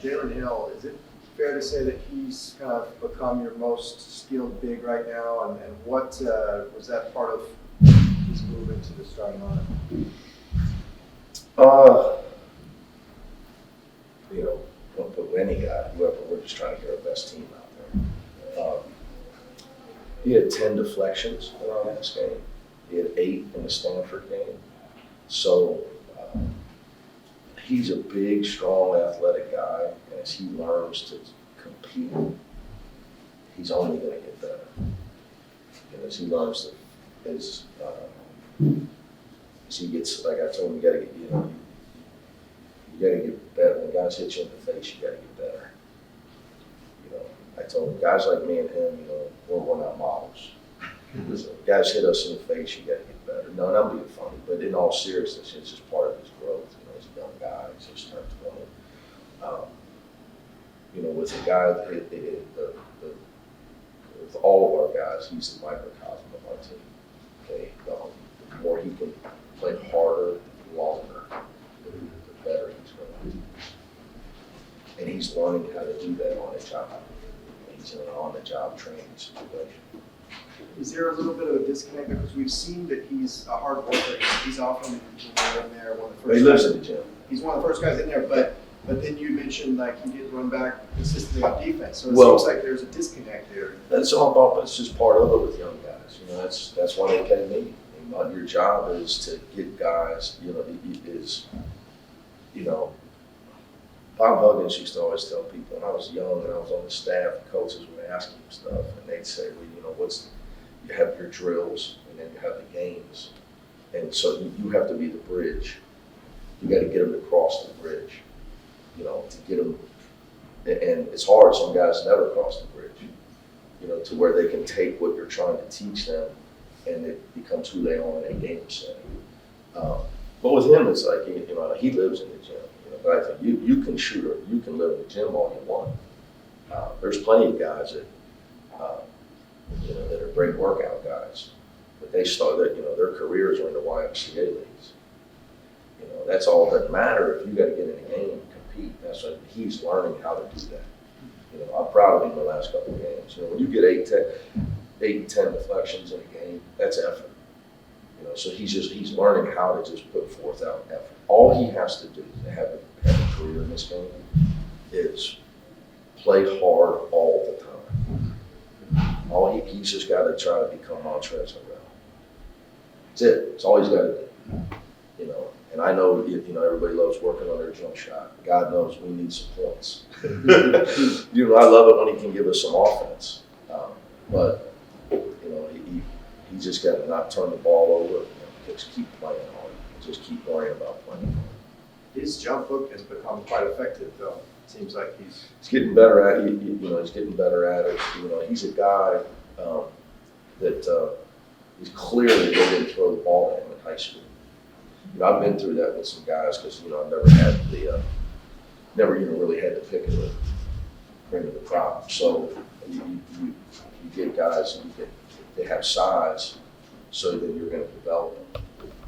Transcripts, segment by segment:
Jalen Hill, is it fair to say that he's kind of become your most skilled big right now? And what was that part of his move into the starting lineup? Don't put any guy, whoever, we're just trying to get our best team out there. He had 10 deflections in our last game. He had 8 in the Stanford game. So he's a big, strong, athletic guy. And as he learns to compete, he's only going to get better. And as he learns to, as he gets, like I told him, you got to get, you got to get better. When guys hit you in the face, you got to get better. I told him, guys like me and him, we're not models. So guys hit us in the face, you got to get better. No, and I'm being funny, but in all seriousness, it's just part of his growth. He's a young guy, he's just turned 20. With a guy, with all of our guys, he's the microcosm of our team. Okay, the more he can play harder, longer, the better he's going to be. And he's learning how to do that on the job. He's in an on-the-job training situation. Is there a little bit of a disconnect because we've seen that he's a hard worker. He's often in there, one of the first. He lives in the gym. He's one of the first guys in there, but then you mentioned like he did run back consistently on defense. So it seems like there's a disconnect there. That's all about. It's just part of it with young guys. That's why they pay me. Your job is to get guys. Bob Huggins used to always tell people when I was young and I was on the staff, the coaches would ask him stuff, and they'd say, well, you have your drills and then you have the games, and so you have to be the bridge. You got to get them to cross the bridge, to get them. And it's hard. Some guys never cross the bridge, to where they can take what you're trying to teach them, and it becomes who they are in a game setting. But with him, it's like he lives in the gym. But I think you can shoot or you can live in the gym all you want. There's plenty of guys that that are great workout guys, but they start that their careers are in the YMCA leagues. That's all that matters. If you got to get in a game and compete, that's what he's learning how to do that. I'm proud of him the last couple of games. When you get 8, 10 deflections in a game, that's effort. So he's learning how to just put forth out effort. All he has to do to have a career in this game is play hard all the time. He's just got to try to become Montrezl Harrell. That's it. It's all he's got to do. And I know everybody loves working on their jump shot. God knows we need some points. I love it when he can give us some offense. But he just got to not turn the ball over. Just keep playing hard. Just keep worrying about playing hard. His jump hook has become quite effective, though. It seems like he's getting better at it. He's getting better at it. He's a guy that he's clearly they didn't throw the ball at him in high school. I've been through that with some guys because I've never had never even really had to pick it with cream of the crop. So you get guys and they have size, so then you're going to develop them.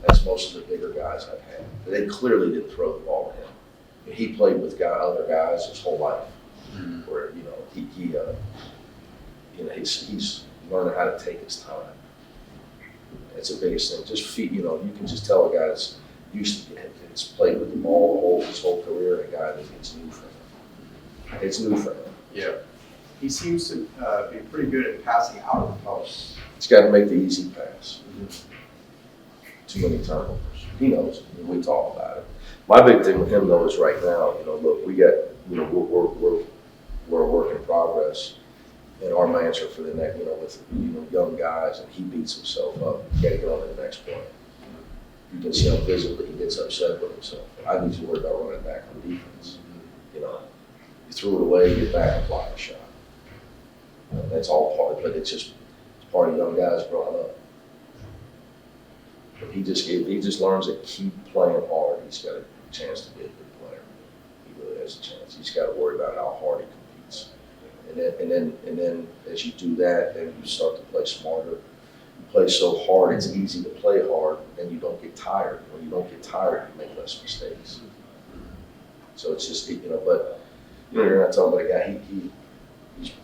That's most of the bigger guys I've had. They clearly didn't throw the ball at him. He played with other guys his whole life, where he's learning how to take his time. That's the biggest thing. Just you can just tell a guy that's used to it's played with the ball his whole career, and a guy that it's new for him. It's new for him. Yeah. He seems to be pretty good at passing out of the post. He's got to make the easy pass. Too many turnovers. He knows. We talk about it. My big thing with him though is right now. Look, we got. We're a work in progress, and our mantra for the next. With young guys, and he beats himself up. You got to get on to the next point. You can see him visibly. He gets upset with himself. I need to worry about running back on defense. You threw it away, get back and block a shot. That's all part, but it's part of young guys growing up. But he just learns to keep playing hard. He's got a chance to be a good player. He really has a chance. He's got to worry about how hard he competes. And then as you do that, then you start to play smarter. You play so hard, it's easy to play hard, and you don't get tired. When you don't get tired, you make less mistakes. So it's just, but, you're not talking about a guy,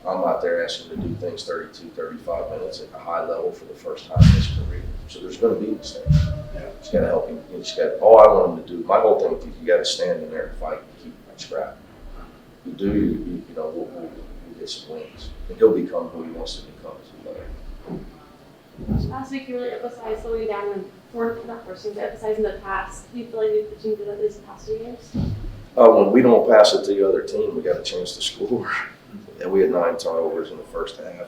I'm out there asking him to do things 32, 35 minutes at a high level for the first time in his career. So there's going to be mistakes. Yeah. Just got to help him. All I want him to do, my whole thing with you got to stand in there and fight and keep scrapping. You do, we'll get some wins. And he'll become who he wants to become as a player. Last week you really emphasized slowing down and emphasizing the pass. Do you feel like the team did that these past 2 years? When we don't pass it to the other team, we got a chance to score. And we had 9 turnovers in the first half.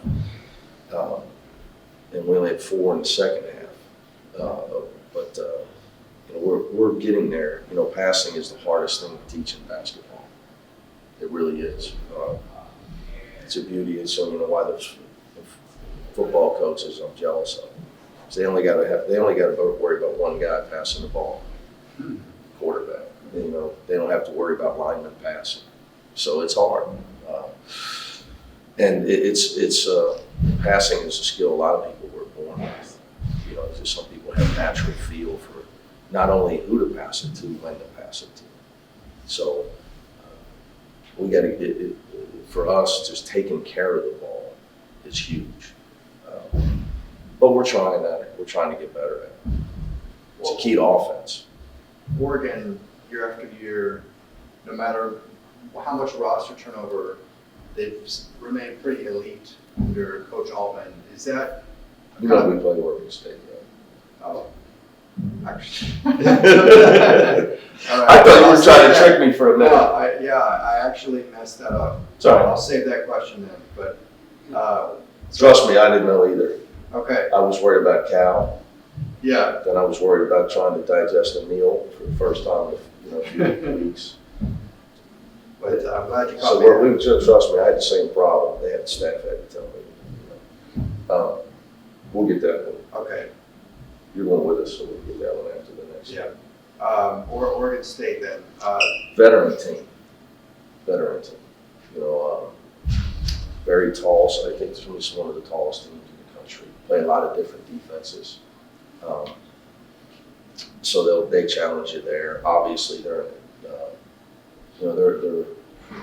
And we only had 4 in the second half. But we're getting there. Passing is the hardest thing to teach in basketball. It really is. It's a beauty. It's why those football coaches I'm jealous of. So they only got to worry about one guy passing the ball, quarterback. They don't have to worry about linemen passing. So it's hard. And it's passing is a skill a lot of people were born with. Just some people have natural feel for not only who to pass it to, when to pass it to. So we got to for us, just taking care of the ball is huge. But we're trying at it. We're trying to get better at it. It's a key to offense. Oregon, year after year, no matter how much roster turnover, they've remained pretty elite under Coach Altman. Is that We play Oregon State, right? Oh, actually. I thought you were trying to trick me for a minute. No, I actually messed that up. Sorry. I'll save that question then. But Trust me, I didn't know either. okay, I was worried about Cal. yeah. Then I was worried about trying to digest a meal for the first time in a few weeks. But I'm glad you So caught me. trust me, I had the same problem. They had the staff had to tell me. We'll get that one. Okay, You're going with us, so we'll get that one after the next. yeah. Or Oregon State then. Veteran team. Very tall, so I think it's one of the tallest teams in the country. Play a lot of different defenses. So they challenge you there. Obviously, they're in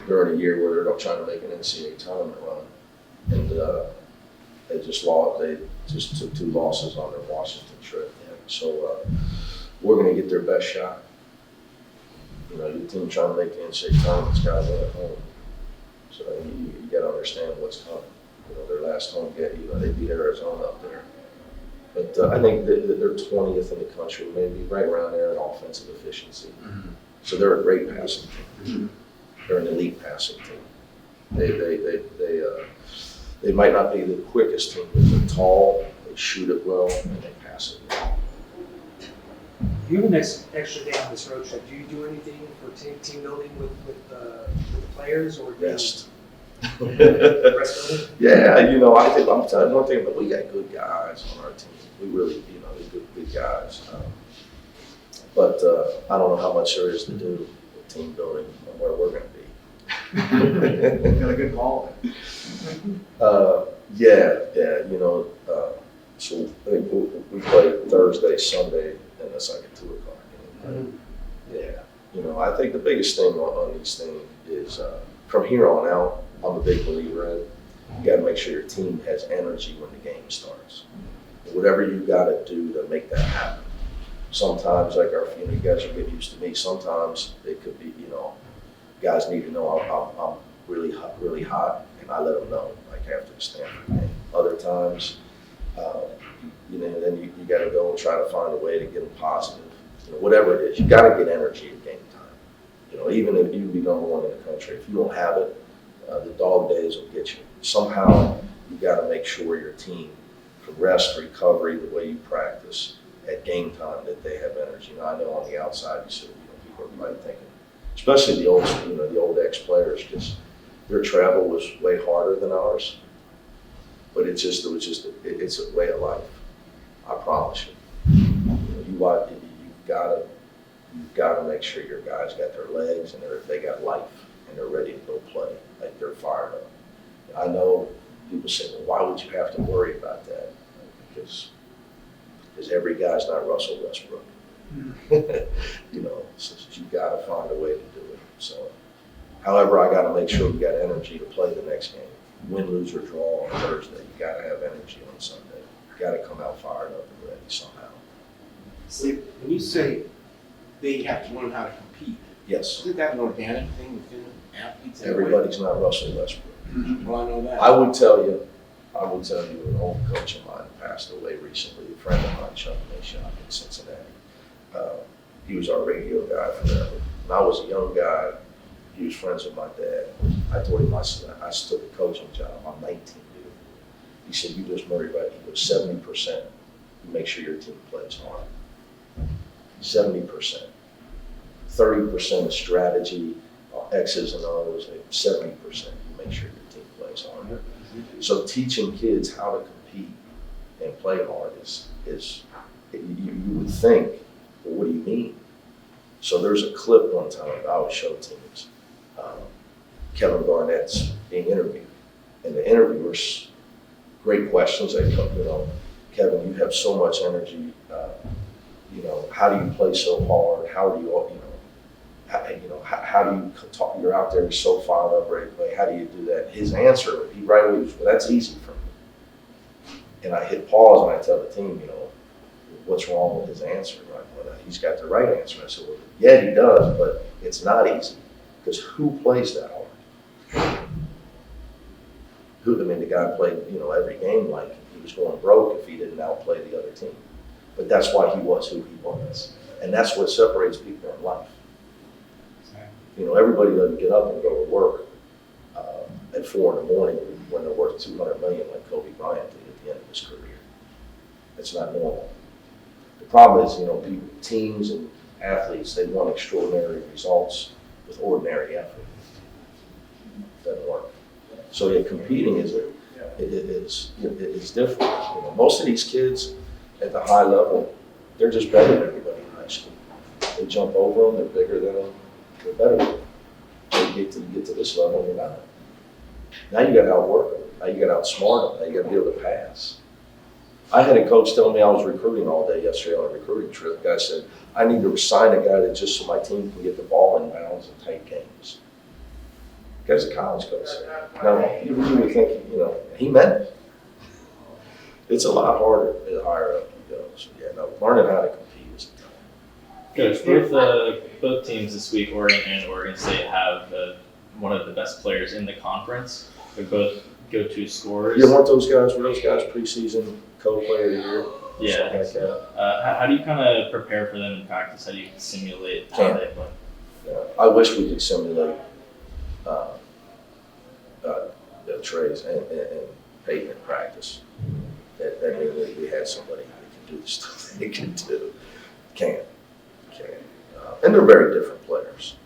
a year where they're not trying to make an NCAA tournament run, and they just took 2 losses on their Washington trip. So we're going to get their best shot. Your team trying to make the NCAA tournament's got to win at home. So you got to understand what's coming. Their last home game, they beat Arizona up there. But I think that they're 20th in the country, maybe right around there in offensive efficiency. Mm-hmm. So they're a great passing team. They're an elite passing team. They might not be the quickest team, but they're tall, they shoot it well, and they pass it well. You have an extra day on this road trip. Do you do anything for team building with the players, or do Rest. rest building? Yeah, I think I'm telling you one thing, but we got good guys on our team. We really, they're good guys. But I don't know how much there is to do with team building and where we're going to be. Got a good ball. So we play Thursday, Sunday, and it's like at 2 o'clock. Yeah, I think the biggest thing on these things is from here on out, I'm a big believer in, you got to make sure your team has energy when the game starts. Whatever you got to do to make that happen. Sometimes, like you guys will get used to me. Sometimes it could be, guys need to know I'm really hot, and I let them know, like after the Stanford game. Other times, then you got to go and try to find a way to get them positive. Whatever it is, you got to get energy at game time. Even if you be number 1 in the country, if you don't have it, the dog days will get you. Somehow, you got to make sure your team, for rest, recovery, the way you practice at game time, that they have energy. I know on the outside, you see, people are probably thinking, especially the old ex-players, because their travel was way harder than ours. But it's a way of life. I promise you. You've got to make sure your guys got their legs and they got life and they're ready to go play. Like they're fired up. I know people say, well, why would you have to worry about that? Because every guy's not Russell Westbrook. So you got to find a way to do it. So, however, I got to make sure we got energy to play the next game. Win, lose, or draw on Thursday. You got to have energy on Sunday. You got to come out fired up and ready somehow. See, when you say they have to learn how to compete, Yes, isn't that an organic thing within athletes? anyway? everybody's not Russell Westbrook. Well, I know that. I would tell you, an old coach of mine passed away recently, a friend of mine, Chuck Mick in Cincinnati. He was our radio guy forever. When I was a young guy, he was friends with my dad. I told him I took a coaching job. I'm 19. He said, you just worry about it. He goes, 70%. You make sure your team plays hard. 70%. 30% is strategy, X's and O's. 70%. You make sure your team plays hard. So teaching kids how to compete and play hard is you would think, well, what do you mean? So there's a clip one time I would show teams. Kevin Garnett's being interviewed, and the interviewers, great questions. They come, Kevin, you have so much energy. How do you play so hard? How do you, how do you talk? You're out there so fired up, ready to play. How do you do that? His answer, he right away was, well, that's easy for me. And I hit pause and I tell the team, what's wrong with his answer? Like, well, he's got the right answer. I said, well, yeah, he does, but it's not easy because who plays that hard? The guy played, every game like he was going broke if he didn't outplay the other team. But that's why he was who he was. And that's what separates people in life. Everybody doesn't get up and go to work at 4 in the morning when they're worth $200 million like Kobe Bryant did at the end of his career. It's not normal. The problem is, people, teams and athletes, they want extraordinary results with ordinary effort. It doesn't work. So yeah, competing is different. Most of these kids at the high level, they're just better than everybody in high school. They jump over them, they're bigger than them, they're better than them. You get to this level, you're not. Now you got to outwork them. Now you got to outsmart them. Now you got to be able to pass. I had a coach tell me I was recruiting all day yesterday on a recruiting trip. The guy said, I need to sign a guy that just so my team can get the ball in bounds and take games. The guy's a college coach. Now, you would think, he meant it. It's a lot harder the higher up you go. So, learning how to compete is Coach, both teams this week, Oregon and Oregon State, have one of the best players in the conference. They're both go-to scorers. You want those guys? Were those guys preseason co-player of the year? Yeah, I think so. How do you kind of prepare for them in practice? How do you simulate how they play? Yeah, I wish we could simulate Trey's and Peyton in practice. That means we had somebody that can do the stuff they can do. Can't. And they're very different players.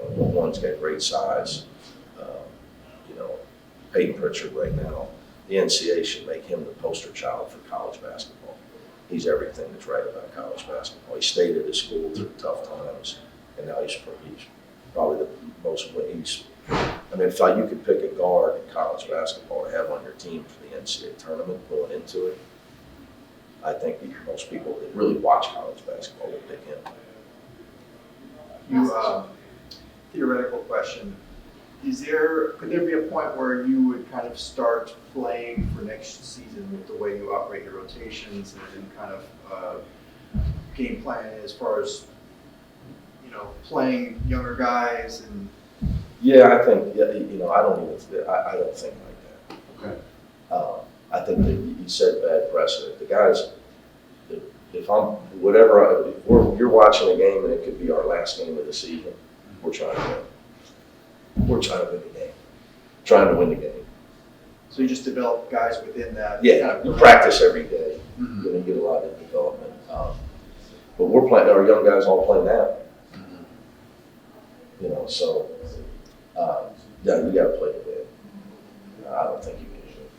One's got great size. Peyton Pritchard right now, the NCAA should make him the poster child for college basketball. He's everything that's right about college basketball. He stayed at his school through tough times, and now he's probably the most. If you could pick a guard in college basketball to have on your team for the NCAA tournament going into it, I think most people that really watch college basketball would pick him. Theoretical question. Could there be a point where you would kind of start playing for next season with the way you operate your rotations and kind of game plan as far as, playing younger guys and? Yeah, I think, I don't think like that. Okay. I think that you set bad precedent. The guys, if you're watching a game and it could be our last game of the season, we're trying to win. We're trying to win the game. Trying to win the game. So you just develop guys within that? Yeah, you practice every day. Mm-hmm. You get a lot of development. But we're playing, our young guys all play now. So, you got to play to win. I don't think you can do it.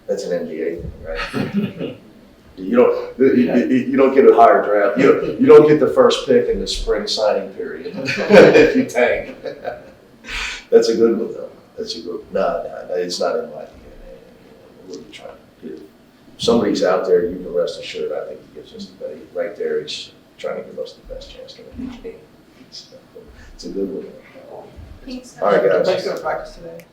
That's an NBA thing, right? You don't get a higher draft. You don't get the first pick in the spring signing period if you tank. That's a good one, though. No, it's not in my DNA. What are you trying to do? If somebody's out there, you can rest assured, I think he gives us the best. Right there, he's trying to give us the best chance to win the game. So, it's a good one. Thanks. All right, guys. Mike's gonna practice today?